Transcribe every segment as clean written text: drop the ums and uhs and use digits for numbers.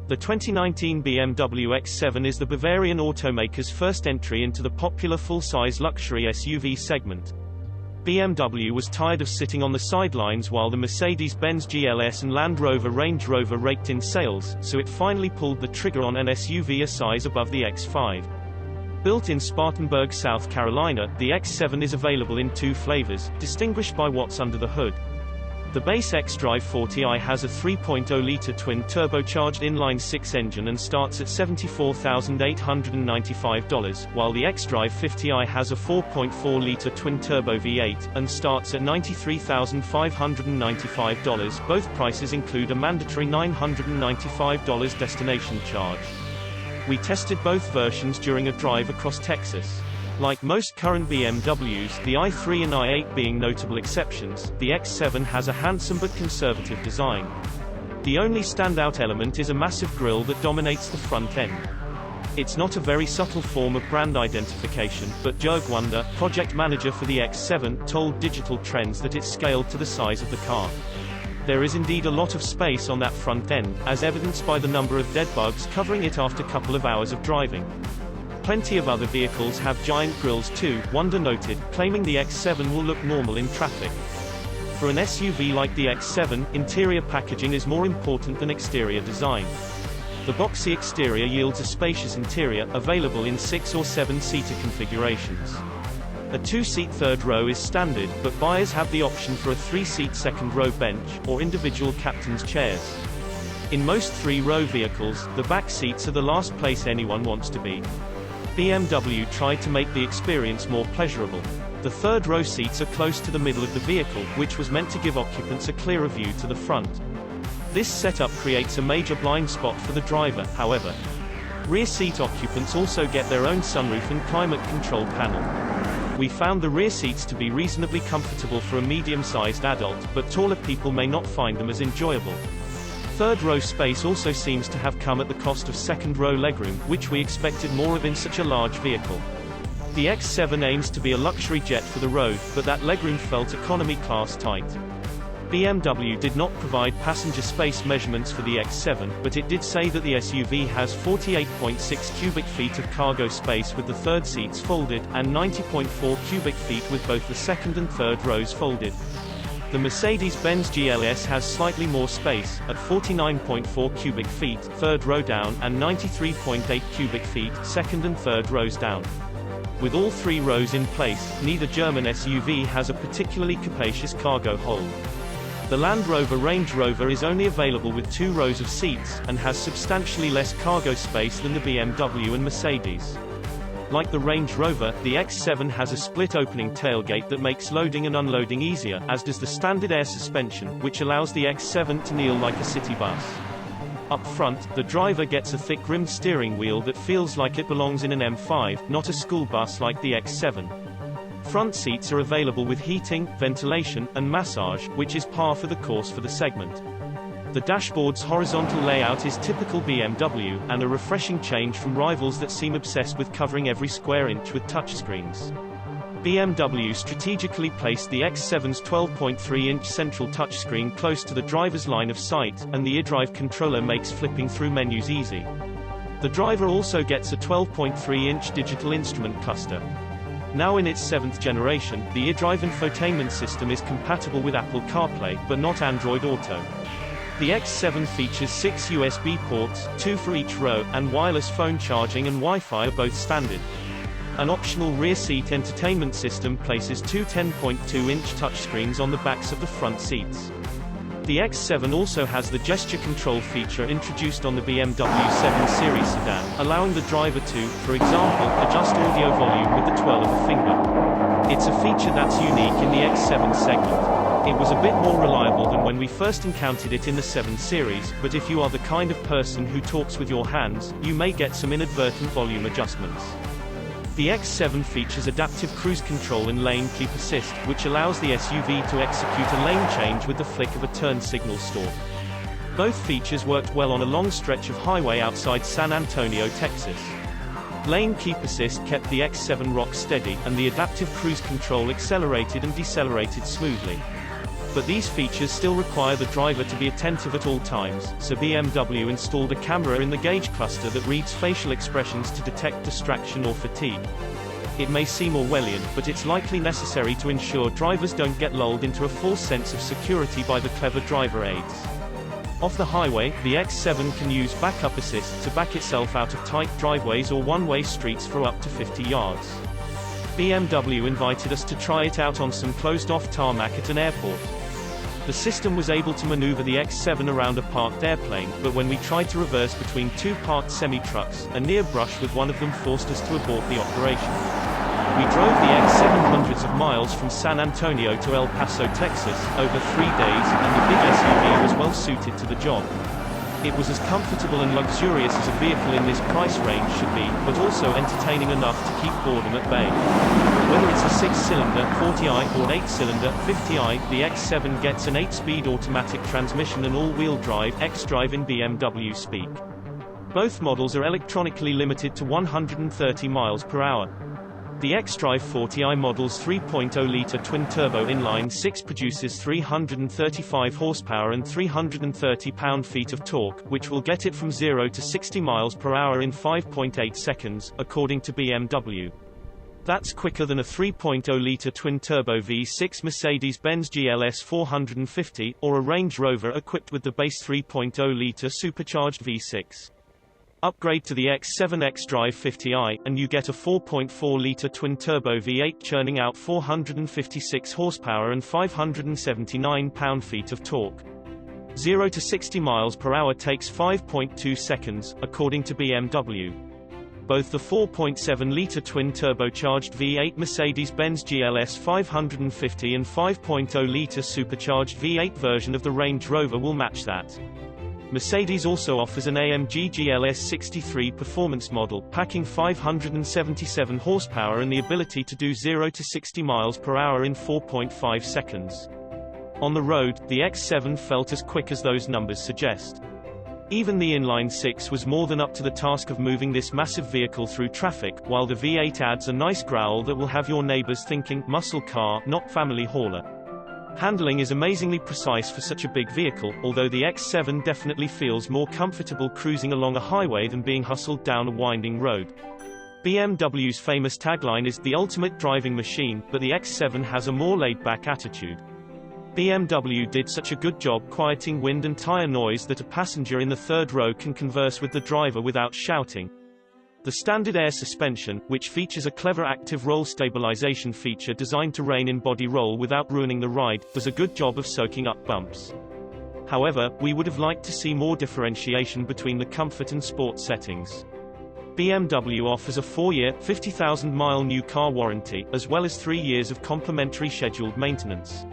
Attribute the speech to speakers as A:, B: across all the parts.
A: The 2019 BMW X7 is the Bavarian automaker's first entry into the popular full-size luxury SUV segment. BMW was tired of sitting on the sidelines while the Mercedes-Benz GLS and Land Rover Range Rover raked in sales, so it finally pulled the trigger on an SUV a size above the X5. Built in Spartanburg, South Carolina, the X7 is available in two flavors, distinguished by what's under the hood. The base xDrive 40i has a 3.0-liter twin-turbocharged inline-six engine and starts at $74,895, while the xDrive 50i has a 4.4-liter twin-turbo V8, and starts at $93,595. Both prices include a mandatory $995 destination charge. We tested both versions during a drive across Texas. Like most current BMWs, the i3 and i8 being notable exceptions, the X7 has a handsome but conservative design. The only standout element is a massive grille that dominates the front end. It's not a very subtle form of brand identification, but Jörg Wunder, project manager for the X7, told Digital Trends that it's scaled to the size of the car. There is indeed a lot of space on that front end, as evidenced by the number of dead bugs covering it after a couple of hours of driving. Plenty of other vehicles have giant grilles too, Wunder noted, claiming the X7 will look normal in traffic. For an SUV like the X7, interior packaging is more important than exterior design. The boxy exterior yields a spacious interior, available in 6 or 7-seater configurations. A 2-seat third row is standard, but buyers have the option for a 3-seat second row bench, or individual captain's chairs. In most 3-row vehicles, the back seats are the last place anyone wants to be. BMW tried to make the experience more pleasurable. The third-row seats are close to the middle of the vehicle, which was meant to give occupants a clearer view to the front. This setup creates a major blind spot for the driver, however. Rear seat occupants also get their own sunroof and climate control panel. We found the rear seats to be reasonably comfortable for a medium-sized adult, but taller people may not find them as enjoyable. Third-row space also seems to have come at the cost of second-row legroom, which we expected more of in such a large vehicle. The X7 aims to be a luxury jet for the road, but that legroom felt economy class tight. BMW did not provide passenger space measurements for the X7, but it did say that the SUV has 48.6 cubic feet of cargo space with the third seats folded, and 90.4 cubic feet with both the second and third rows folded. The Mercedes-Benz GLS has slightly more space, at 49.4 cubic feet, third row down, and 93.8 cubic feet, second and third rows down. With all 3 rows in place, neither German SUV has a particularly capacious cargo hold. The Land Rover Range Rover is only available with 2 rows of seats, and has substantially less cargo space than the BMW and Mercedes. Like the Range Rover, the X7 has a split-opening tailgate that makes loading and unloading easier, as does the standard air suspension, which allows the X7 to kneel like a city bus. Up front, the driver gets a thick-rimmed steering wheel that feels like it belongs in an M5, not a school bus like the X7. Front seats are available with heating, ventilation, and massage, which is par for the course for the segment. The dashboard's horizontal layout is typical BMW, and a refreshing change from rivals that seem obsessed with covering every square inch with touchscreens. BMW strategically placed the X7's 12.3-inch central touchscreen close to the driver's line of sight, and the iDrive controller makes flipping through menus easy. The driver also gets a 12.3-inch digital instrument cluster. Now in its 7th generation, the iDrive infotainment system is compatible with Apple CarPlay, but not Android Auto. The X7 features 6 USB ports, 2 for each row, and wireless phone charging and Wi-Fi are both standard. An optional rear seat entertainment system places 2 10.2-inch touchscreens on the backs of the front seats. The X7 also has the gesture control feature introduced on the BMW 7 Series sedan, allowing the driver to, for example, adjust audio volume with the twirl of a finger. It's a feature that's unique in the X7 segment. It was a bit more reliable than when we first encountered it in the 7 Series, but if you are the kind of person who talks with your hands, you may get some inadvertent volume adjustments. The X7 features adaptive cruise control and lane keep assist, which allows the SUV to execute a lane change with the flick of a turn signal stalk. Both features worked well on a long stretch of highway outside San Antonio, Texas. Lane keep assist kept the X7 rock steady, and the adaptive cruise control accelerated and decelerated smoothly. But these features still require the driver to be attentive at all times, so BMW installed a camera in the gauge cluster that reads facial expressions to detect distraction or fatigue. It may seem Orwellian, but it's likely necessary to ensure drivers don't get lulled into a false sense of security by the clever driver aids. Off the highway, the X7 can use backup assist to back itself out of tight driveways or one-way streets for up to 50 yards. BMW invited us to try it out on some closed-off tarmac at an airport. The system was able to maneuver the X7 around a parked airplane, but when we tried to reverse between two parked semi-trucks, a near brush with one of them forced us to abort the operation. We drove the X7 hundreds of miles from San Antonio to El Paso, Texas, over 3 days, and the big SUV was well suited to the job. It was as comfortable and luxurious as a vehicle in this price range should be, but also entertaining enough to keep boredom at bay. Whether it's a 6-cylinder 40i or an 8-cylinder 50i, the X7 gets an 8-speed automatic transmission and all-wheel drive xDrive in BMW speak. Both models are electronically limited to 130 miles per hour. The xDrive 40i model's 3.0-litre twin-turbo inline-six produces 335 horsepower and 330 pound-feet of torque, which will get it from 0 to 60 miles per hour in 5.8 seconds, according to BMW. That's quicker than a 3.0-litre twin-turbo V6 Mercedes-Benz GLS 450, or a Range Rover equipped with the base 3.0-litre supercharged V6. Upgrade to the X7 xDrive 50i, and you get a 4.4-litre twin-turbo V8 churning out 456 horsepower and 579 pound-feet of torque. 0 to 60 miles per hour takes 5.2 seconds, according to BMW. Both the 4.7-litre twin-turbocharged V8 Mercedes-Benz GLS 550 and 5.0-litre supercharged V8 version of the Range Rover will match that. Mercedes also offers an AMG GLS 63 performance model, packing 577 horsepower and the ability to do 0 to 60 miles per hour in 4.5 seconds. On the road, the X7 felt as quick as those numbers suggest. Even the inline-six was more than up to the task of moving this massive vehicle through traffic, while the V8 adds a nice growl that will have your neighbors thinking, muscle car, not family hauler. Handling is amazingly precise for such a big vehicle, although the X7 definitely feels more comfortable cruising along a highway than being hustled down a winding road. BMW's famous tagline is the ultimate driving machine, but the X7 has a more laid-back attitude. BMW did such a good job quieting wind and tire noise that a passenger in the third row can converse with the driver without shouting. The standard air suspension, which features a clever active roll stabilization feature designed to rein in body roll without ruining the ride, does a good job of soaking up bumps. However, we would have liked to see more differentiation between the comfort and sport settings. BMW offers a 4-year, 50,000-mile new car warranty, as well as 3 years of complimentary scheduled maintenance.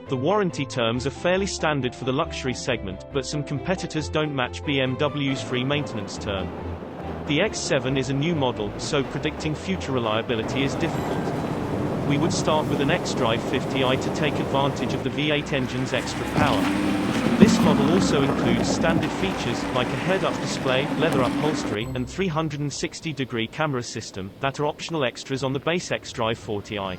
A: The warranty terms are fairly standard for the luxury segment, but some competitors don't match BMW's free maintenance term. The X7 is a new model, so predicting future reliability is difficult. We would start with an xDrive 50i to take advantage of the V8 engine's extra power. This model also includes standard features, like a head-up display, leather upholstery, and 360-degree camera system, that are optional extras on the base xDrive 40i.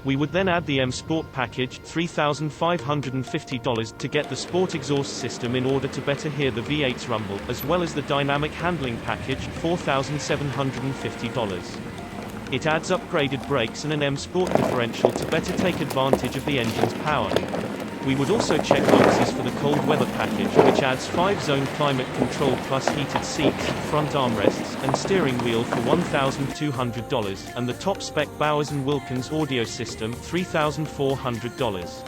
A: We would then add the M Sport package, $3,550, to get the Sport exhaust system in order to better hear the V8's rumble, as well as the dynamic handling package, $4,750. It adds upgraded brakes and an M Sport differential to better take advantage of the engine's power. We would also check boxes for the cold weather package, which adds 5-zone climate control plus heated seats, front armrests, and steering wheel for $1,200, and the top-spec Bowers & Wilkins audio system, $3,400.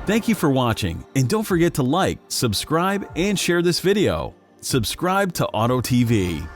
B: Thank you for watching, and don't forget to like, subscribe, and share this video. Subscribe to Auto TV.